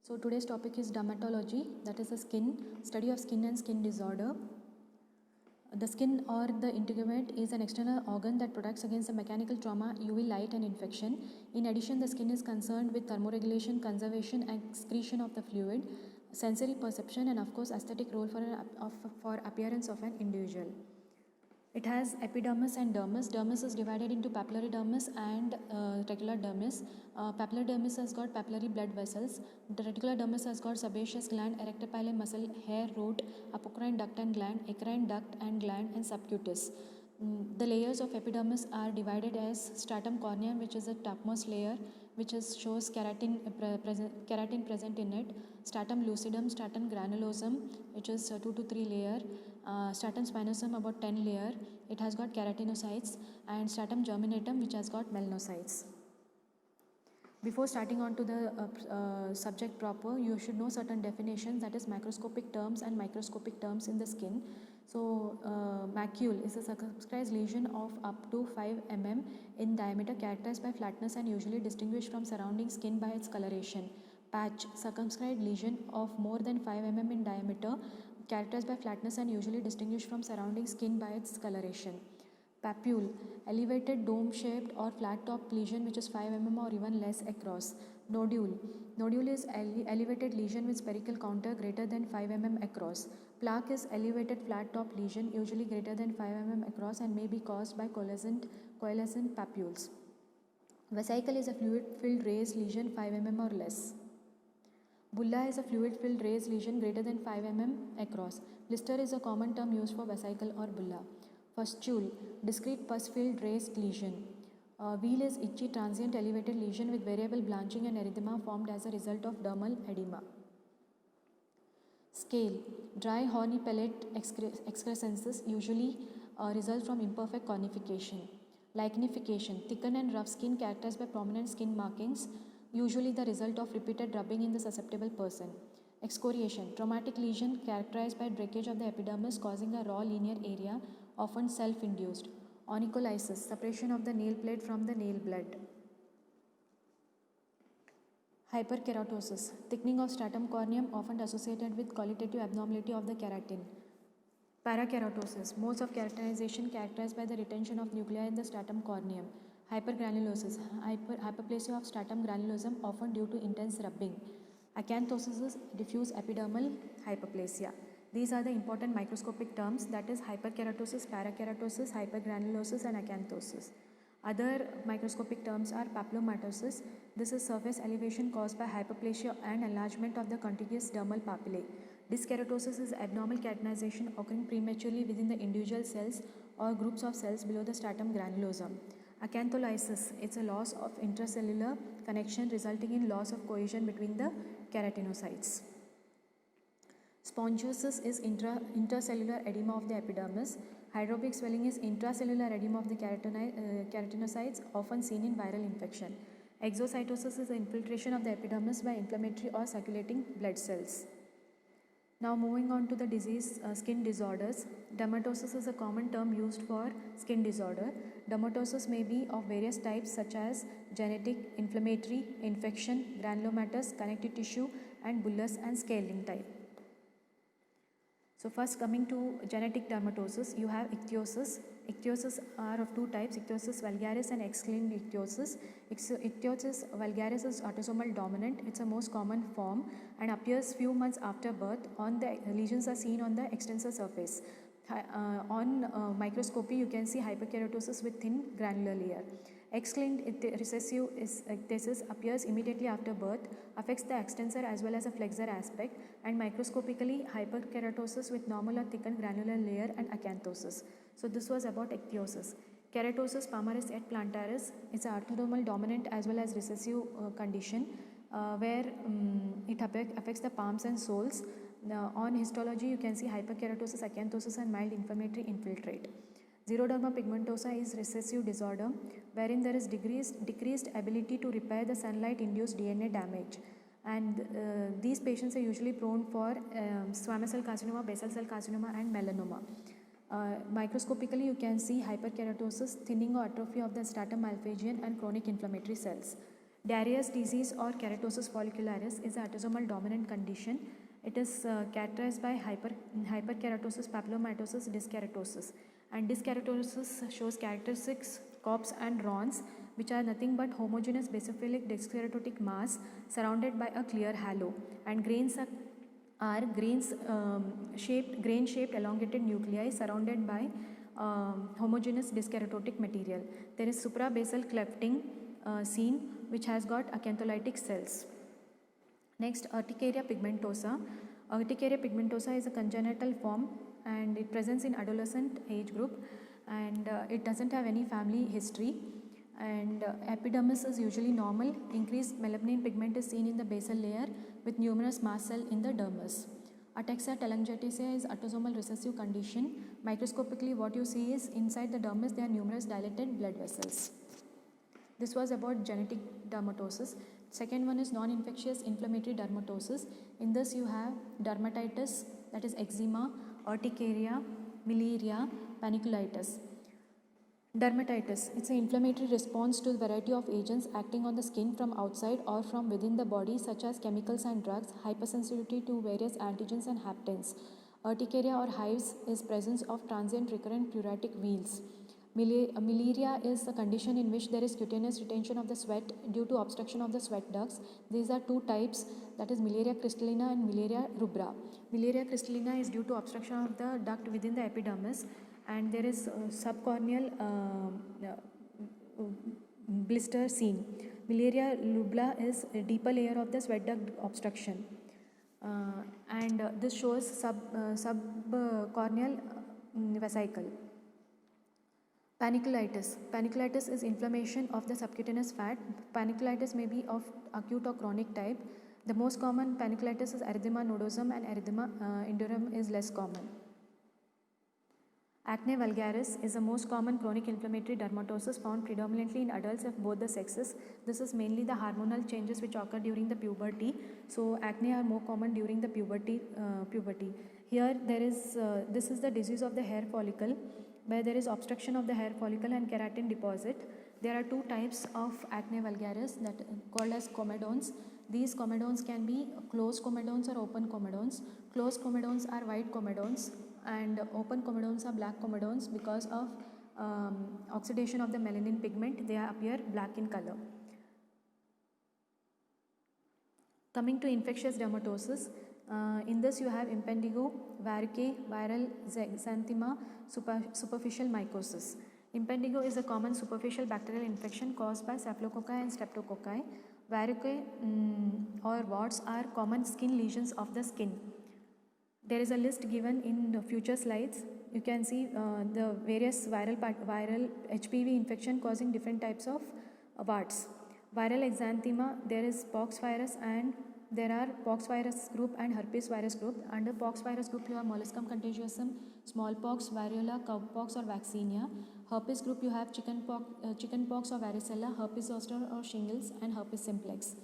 So today's topic is dermatology, that is the skin, study of skin and skin disorder. The skin or the integument is an external organ that protects against the mechanical trauma, UV light and infection. In addition, the skin is concerned with thermoregulation, conservation and excretion of the fluid, sensory perception and of course aesthetic role for appearance of an individual. It has epidermis and dermis. Dermis is divided into papillary dermis and reticular dermis. Papillary dermis has got papillary blood vessels. The reticular dermis has got sebaceous gland, erectopyle muscle, hair root, apocrine duct and gland, eccrine duct and gland, and subcutis. The layers of epidermis are divided as stratum corneum, which is the topmost layer, which shows keratin present in it. Stratum lucidum, stratum granulosum, which is 2 to 3 layer. Stratum spinosum about 10 layer. It has got keratinocytes, and stratum germinatum, which has got melanocytes. Before starting on to the subject proper, you should know certain definitions, that is macroscopic terms and microscopic terms in the skin. So macule is a circumscribed lesion of up to 5 mm in diameter, characterized by flatness and usually distinguished from surrounding skin by its coloration. Patch, circumscribed lesion of more than 5 mm in diameter, characterized by flatness and usually distinguished from surrounding skin by its coloration. Papule, elevated dome-shaped or flat-topped lesion which is 5 mm or even less across. Nodule, nodule is elevated lesion with spherical counter greater than 5 mm across. Plaque is elevated flat-topped lesion usually greater than 5 mm across and may be caused by coalescent papules. Vesicle is a fluid-filled raised lesion 5 mm or less. Bulla is a fluid-filled raised lesion greater than 5 mm across. Blister is a common term used for vesicle or bulla. Pustule, discrete pus-filled raised lesion. Wheal is itchy transient elevated lesion with variable blanching and erythema formed as a result of dermal edema. Scale, dry horny pellet excrescences usually result from imperfect cornification. Lichenification, thickened and rough skin characterized by prominent skin markings, usually the result of repeated rubbing in the susceptible person. Excoriation, traumatic lesion characterized by breakage of the epidermis causing a raw linear area, often self-induced. Onycholysis, separation of the nail plate from the nail blood. Hyperkeratosis, thickening of stratum corneum often associated with qualitative abnormality of the keratin. Parakeratosis, modes of keratinization characterized by the retention of nuclei in the stratum corneum. Hypergranulosis, hyperplasia of stratum granulosum often due to intense rubbing. Acanthosis is diffuse epidermal hyperplasia. These are the important microscopic terms, that is hyperkeratosis, parakeratosis, hypergranulosis and acanthosis. Other microscopic terms are papillomatosis. This is surface elevation caused by hyperplasia and enlargement of the contiguous dermal papillae. Dyskeratosis is abnormal keratinization occurring prematurely within the individual cells or groups of cells below the stratum granulosum. Acantholysis, it's a loss of intracellular connection resulting in loss of cohesion between the keratinocytes. Spongiosis is intracellular edema of the epidermis. Hydropic swelling is intracellular edema of the keratinocytes, often seen in viral infection. Exocytosis is the infiltration of the epidermis by inflammatory or circulating blood cells. Now moving on to the disease skin disorders. Dermatosis is a common term used for skin disorder. Dermatosis may be of various types such as genetic, inflammatory, infection, granulomatous, connective tissue and bullous and scaling type. So first coming to genetic dermatosis, you have ichthyosis. Ichthyosis are of two types, ichthyosis vulgaris and X-linked ichthyosis. Ichthyosis vulgaris is autosomal dominant. It's a most common form and appears few months after birth. The lesions are seen on the extensor surface. On microscopy, you can see hyperkeratosis with thin granular layer. X-linked recessive ichthyosis appears immediately after birth, affects the extensor as well as a flexor aspect, and microscopically hyperkeratosis with normal or thickened granular layer and acanthosis. So this was about ichthyosis. Keratosis palmaris et plantaris is an autosomal dominant as well as recessive condition where it affects the palms and soles. On histology, you can see hyperkeratosis, acanthosis and mild inflammatory infiltrate. Xeroderma pigmentosa is recessive disorder wherein there is decreased ability to repair the sunlight-induced DNA damage. And these patients are usually prone for squamous cell carcinoma, basal cell carcinoma and melanoma. Microscopically, you can see hyperkeratosis, thinning or atrophy of the stratum malpighian and chronic inflammatory cells. Darius disease or keratosis follicularis is an autosomal dominant condition. It is characterized by hyperkeratosis, papillomatosis, dyskeratosis. And dyskeratosis shows characteristics copes and rons, which are nothing but homogeneous basophilic dyskeratotic mass surrounded by a clear halo. And grains are grain-shaped elongated nuclei surrounded by homogeneous dyskeratotic material. There is suprabasal clefting seen, which has got acantholytic cells. Next, urticaria pigmentosa. Urticaria pigmentosa is a congenital form and it presents in adolescent age group, and it doesn't have any family history, and epidermis is usually normal. Increased melanin pigment is seen in the basal layer with numerous mast cells in the dermis. Ataxia telangiectasia is autosomal recessive condition. Microscopically, what you see is inside the dermis there are numerous dilated blood vessels. This was about genetic dermatosis. Second one is non-infectious inflammatory dermatosis. In this you have dermatitis, that is eczema, urticaria, miliaria, panniculitis. Dermatitis, it's an inflammatory response to a variety of agents acting on the skin from outside or from within the body, such as chemicals and drugs, hypersensitivity to various antigens and haptens. Urticaria or hives is presence of transient recurrent pruritic wheals. Miliaria is the condition in which there is cutaneous retention of the sweat due to obstruction of the sweat ducts. These are two types, that is miliaria crystallina and miliaria rubra. Miliaria crystallina is due to obstruction of the duct within the epidermis, and there is subcorneal blister seen. Miliaria rubra is a deeper layer of the sweat duct obstruction, and this shows subcorneal vesicle. Panniculitis. Panniculitis is inflammation of the subcutaneous fat. Panniculitis may be of acute or chronic type. The most common panniculitis is erythema nodosum, and erythema indirum is less common. Acne vulgaris is the most common chronic inflammatory dermatosis found predominantly in adults of both the sexes. This is mainly the hormonal changes which occur during the puberty. So acne are more common during the puberty. Here there is this is the disease of the hair follicle, where there is obstruction of the hair follicle and keratin deposit. There are two types of acne vulgaris that called as comedones. These comedones can be closed comedones or open comedones. Closed comedones are white comedones and open comedones are black comedones. Because of oxidation of the melanin pigment, they appear black in color. Coming to infectious dermatosis, in this you have impetigo, varicae, viral xanthema, superficial mycosis. Impetigo is a common superficial bacterial infection caused by staphylococci and streptococci. Varicae or warts are common skin lesions of the skin. There is a list given in the future slides. You can see the various viral HPV infection causing different types of warts. Viral exanthema, there is pox virus, and there are pox virus group and herpes virus group. Under pox virus group you have molluscum contagiosum, smallpox, variola, cowpox or vaccinia. Herpes group you have chickenpox or varicella, herpes zoster or shingles, and herpes simplex.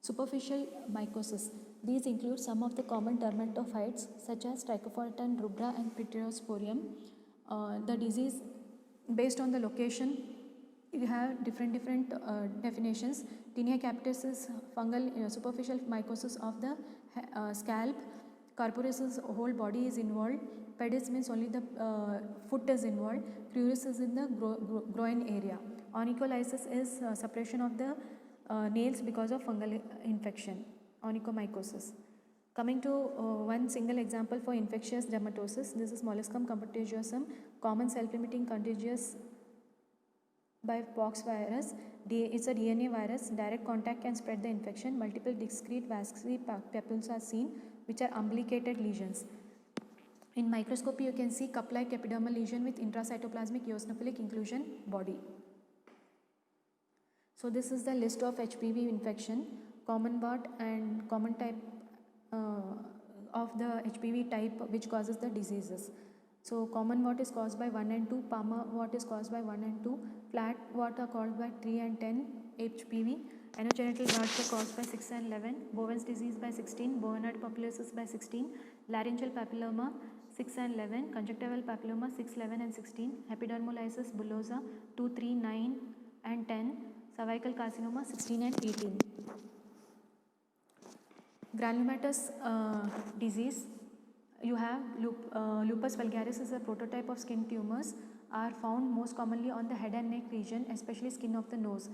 Superficial mycosis. These include some of the common dermatophytes such as Trichophyton rubra and Pityrosporium. The disease, based on the location, you have different definitions. Tinea capitis is fungal superficial mycosis of the scalp. Corporis is whole body is involved. Pedis means only the foot is involved. Cruris is in the groin area. Onycholysis is suppression of the nails because of fungal infection, onychomycosis. Coming to one single example for infectious dermatosis, this is molluscum contagiosum, common self-limiting contagious by pox virus. It's a DNA virus. Direct contact can spread the infection. Multiple discrete vascular papules are seen, which are umbilicated lesions. In microscopy, you can see cup-like epidermal lesion with intracytoplasmic eosinophilic inclusion body. So this is the list of HPV infection, common wart and common type of the HPV type which causes the diseases. So common wart is caused by 1 and 2, Palmer wart is caused by 1 and 2, flat wart are caused by 3 and 10 HPV, anogenital warts are caused by 6 and 11, Bowen's disease by 16, Bowenite populosis by 16, laryngeal papilloma 6 and 11, conjunctival papilloma 6, 11 and 16, epidermolysis bullosa 2, 3, 9 and 10, cervical carcinoma 16 and 18. Granulomatous disease, you have lupus vulgaris is a prototype of skin tumors, are found most commonly on the head and neck region, especially skin of the nose.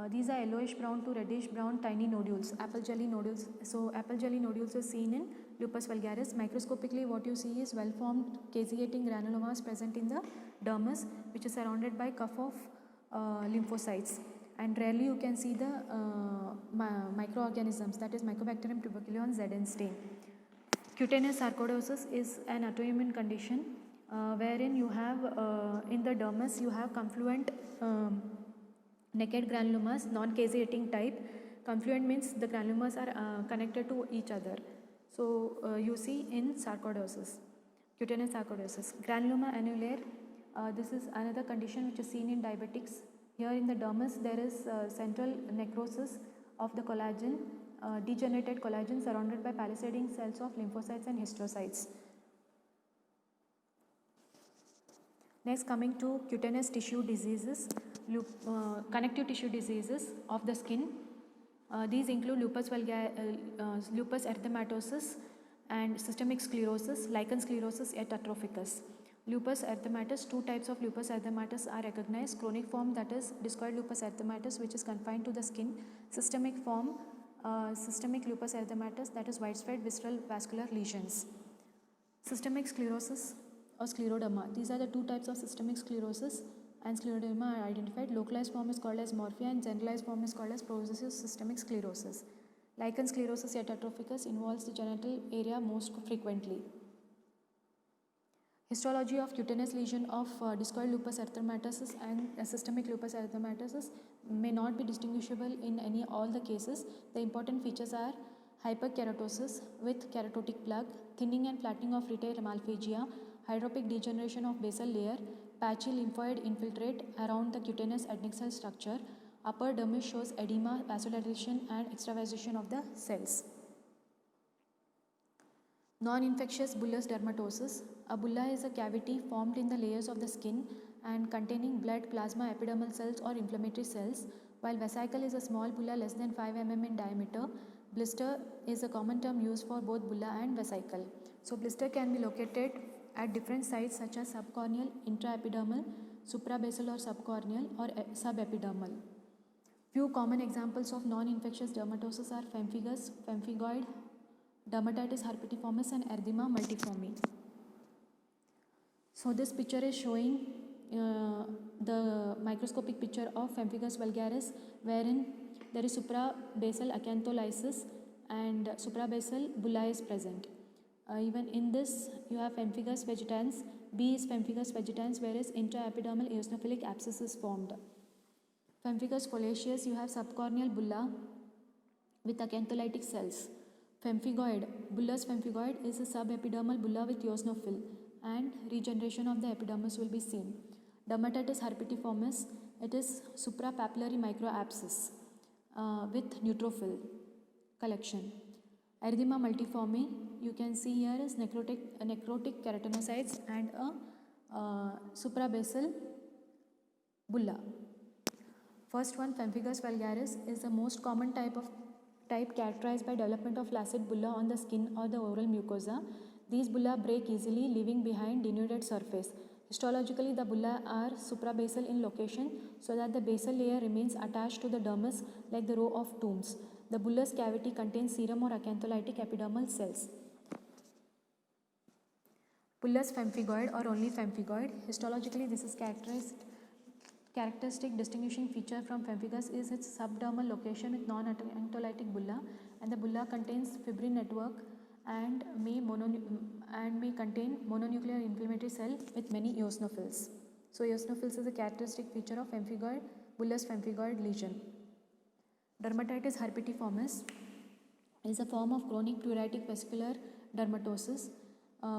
These are yellowish brown to reddish brown tiny nodules, apple jelly nodules. So apple jelly nodules is seen in lupus vulgaris. Microscopically what you see is well formed caseating granulomas present in the dermis, which is surrounded by cuff of lymphocytes, and rarely you can see the microorganisms, that is Mycobacterium tuberculum Zn stain. Cutaneous sarcoidosis is an autoimmune condition wherein you have in the dermis you have confluent naked granulomas, non-caseating type. Confluent means the granulomas are connected to each other. So you see in sarcoidosis, cutaneous sarcoidosis. Granuloma annulare, this is another condition which is seen in diabetics. Here in the dermis there is central necrosis of the collagen, degenerated collagen surrounded by palisading cells of lymphocytes and histiocytes. Next, coming to cutaneous tissue diseases, connective tissue diseases of the skin. These include lupus erythematosus and systemic sclerosis, lichen sclerosis et atrophicus. Lupus erythematosus, two types of lupus erythematosus are recognized. Chronic form, that is discoid lupus erythematosus, which is confined to the skin. Systemic form, systemic lupus erythematosus, that is widespread visceral vascular lesions. Systemic sclerosis or scleroderma, these are the two types of systemic sclerosis, and scleroderma are identified. Localized form is called as morphia and generalized form is called as progressive systemic sclerosis. Lichen sclerosis et atrophicus involves the genital area most frequently. Histology of cutaneous lesion of discoid lupus erythematosus and systemic lupus erythematosus may not be distinguishable in all the cases. The important features are hyperkeratosis with keratotic plug, thinning and flattening of retail malphagia, hydropic degeneration of basal layer, patchy lymphoid infiltrate around the cutaneous adnexal structure. Upper dermis shows edema, vasodilation and extravasation of the cells. Non-infectious bullous dermatosis. A bulla is a cavity formed in the layers of the skin and containing blood, plasma, epidermal cells or inflammatory cells, while vesicle is a small bulla less than 5 mm in diameter. Blister is a common term used for both bulla and vesicle. So blister can be located at different sites such as subcorneal, intraepidermal, suprabasal or subcorneal or subepidermal. Few common examples of non-infectious dermatosis are pemphigus, pemphigoid, dermatitis herpetiformis and erythema multiforme. So this picture is showing the microscopic picture of pemphigus vulgaris, wherein there is suprabasal acantholysis and suprabasal bulla is present. Even in this you have pemphigus vegetans. B is pemphigus vegetans, whereas intraepidermal eosinophilic abscess is formed. Pemphigus foliaceus, you have subcorneal bulla with acantholytic cells. Pemphigoid, bullous pemphigoid is a subepidermal bulla with eosinophil and regeneration of the epidermis will be seen. Dermatitis herpetiformis, it is suprapapillary microabscess with neutrophil collection. Erythema multiforme, you can see here is necrotic keratinocytes and a suprabasal bulla. First one, pemphigus vulgaris, is the most common type characterized by development of flaccid bulla on the skin or the oral mucosa. These bulla break easily, leaving behind denuded surface. Histologically, the bulla are suprabasal in location so that the basal layer remains attached to the dermis like the row of tombs. The bullous cavity contains serum or acantholytic epidermal cells. Bullous pemphigoid or only pemphigoid. Histologically, this is characteristic distinguishing feature from pemphigus is its subdermal location with non-acantholytic bulla, and the bulla contains fibrin network and may contain mononuclear inflammatory cell with many eosinophils. So eosinophils is a characteristic feature of pemphigoid, bullous pemphigoid lesion. Dermatitis herpetiformis is a form of chronic pruritic vesicular dermatosis,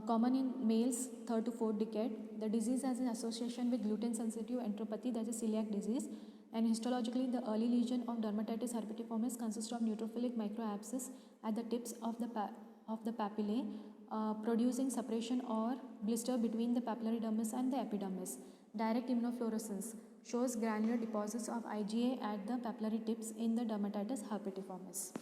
common in males 3rd to 4th decade. The disease has an association with gluten sensitive enteropathy, that is celiac disease, and histologically the early lesion of dermatitis herpetiformis consists of neutrophilic microabscess at the tips of the papillae, producing suppression or blister between the papillary dermis and the epidermis. Direct immunofluorescence. shows granular deposits of IgA at the papillary tips in the dermatitis herpetiformis.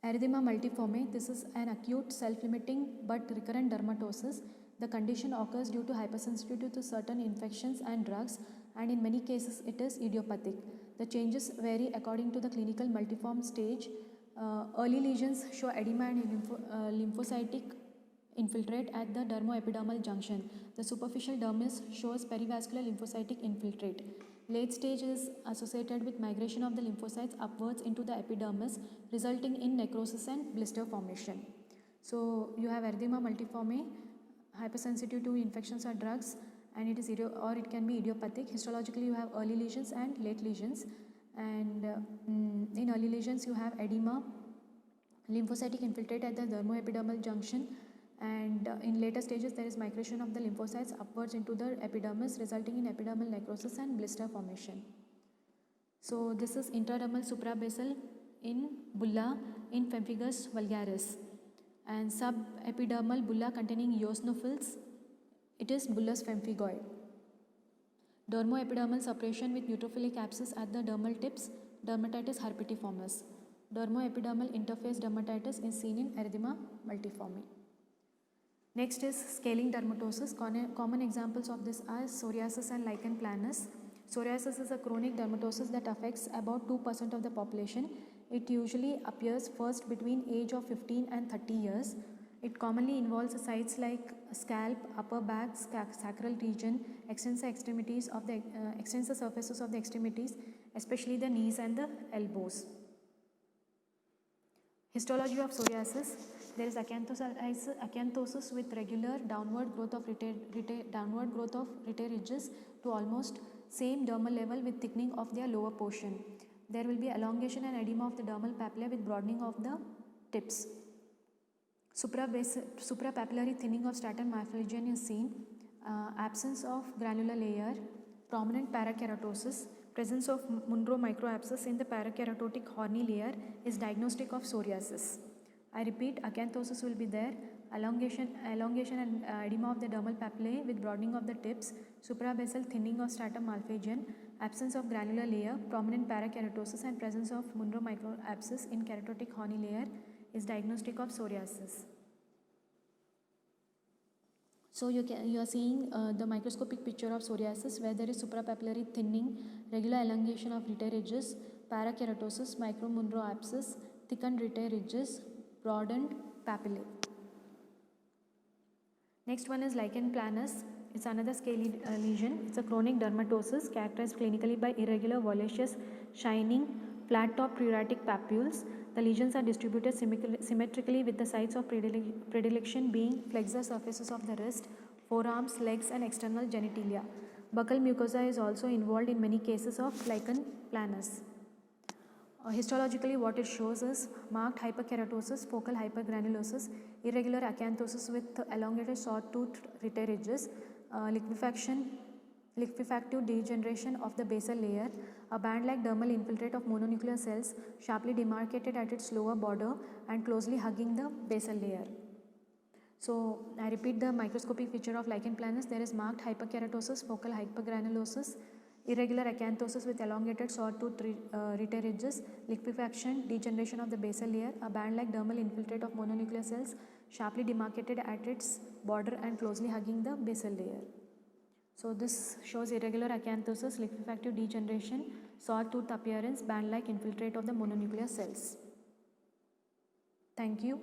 Erythema multiforme, this is an acute self-limiting but recurrent dermatosis. The condition occurs due to hypersensitivity to certain infections and drugs, and in many cases it is idiopathic. The changes vary according to the clinical multiform stage. Early lesions show edema and lymphocytic infiltrate at the dermoepidermal junction. The superficial dermis shows perivascular lymphocytic infiltrate. Late stage is associated with migration of the lymphocytes upwards into the epidermis, resulting in necrosis and blister formation. So you have erythema multiforme, hypersensitive to infections or drugs, and it is it can be idiopathic. Histologically, you have early lesions and late lesions, and in early lesions you have edema, lymphocytic infiltrate at the dermoepidermal junction, and in later stages there is migration of the lymphocytes upwards into the epidermis, resulting in epidermal necrosis and blister formation. So this is intradermal suprabasal in bulla in pemphigus vulgaris, and subepidermal bulla containing eosinophils, it is bullous pemphigoid. Dermoepidermal suppression with neutrophilic abscess at the dermal tips, dermatitis herpetiformis. Dermoepidermal interface dermatitis is seen in erythema multiforme. Next is scaling dermatosis. Common examples of this are psoriasis and lichen planus. Psoriasis is a chronic dermatosis that affects about 2% of the population. It usually appears first between age of 15 and 30 years. It commonly involves sites like scalp, upper back, sacral region, extends the surfaces of the extremities, especially the knees and the elbows. Histology of psoriasis. There is acanthosis with regular downward growth of rete ridges to almost same dermal level with thickening of their lower portion. There will be elongation and edema of the dermal papillae with broadening of the tips. Suprapapillary thinning of stratum myofilarium is seen. Absence of granular layer, prominent parakeratosis, presence of Munro microabscess in the parakeratotic horny layer is diagnostic of psoriasis. I repeat, acanthosis will be there, elongation and edema of the dermal papillae with broadening of the tips, suprabasal thinning of stratum malphigian, absence of granular layer, prominent parakeratosis and presence of Munro microabscess in keratotic horny layer is diagnostic of psoriasis. So you are seeing the microscopic picture of psoriasis where there is suprapapillary thinning, regular elongation of rete ridges, parakeratosis, micro-Munro abscess, thickened rete ridges, broadened papillae. Next one is lichen planus. It's another scaly lesion. It's a chronic dermatosis characterized clinically by irregular, violaceous, shining, flat-top pruritic papules. The lesions are distributed symmetrically with the sites of predilection being flexor surfaces of the wrist, forearms, legs and external genitalia. Buccal mucosa is also involved in many cases of lichen planus. Histologically, what it shows is marked hyperkeratosis, focal hypergranulosis, irregular acanthosis with elongated sawtooth rete ridges, liquefactive degeneration of the basal layer, a band-like dermal infiltrate of mononuclear cells sharply demarcated at its lower border and closely hugging the basal layer. So, I repeat the microscopic feature of lichen planus. There is marked hyperkeratosis, focal hypergranulosis, irregular acanthosis with elongated sawtooth rete ridges, liquefaction, degeneration of the basal layer, a band-like dermal infiltrate of mononuclear cells sharply demarcated at its border and closely hugging the basal layer. So this shows irregular acanthosis, liquefactive degeneration, sawtooth appearance, band-like infiltrate of the mononuclear cells. Thank you.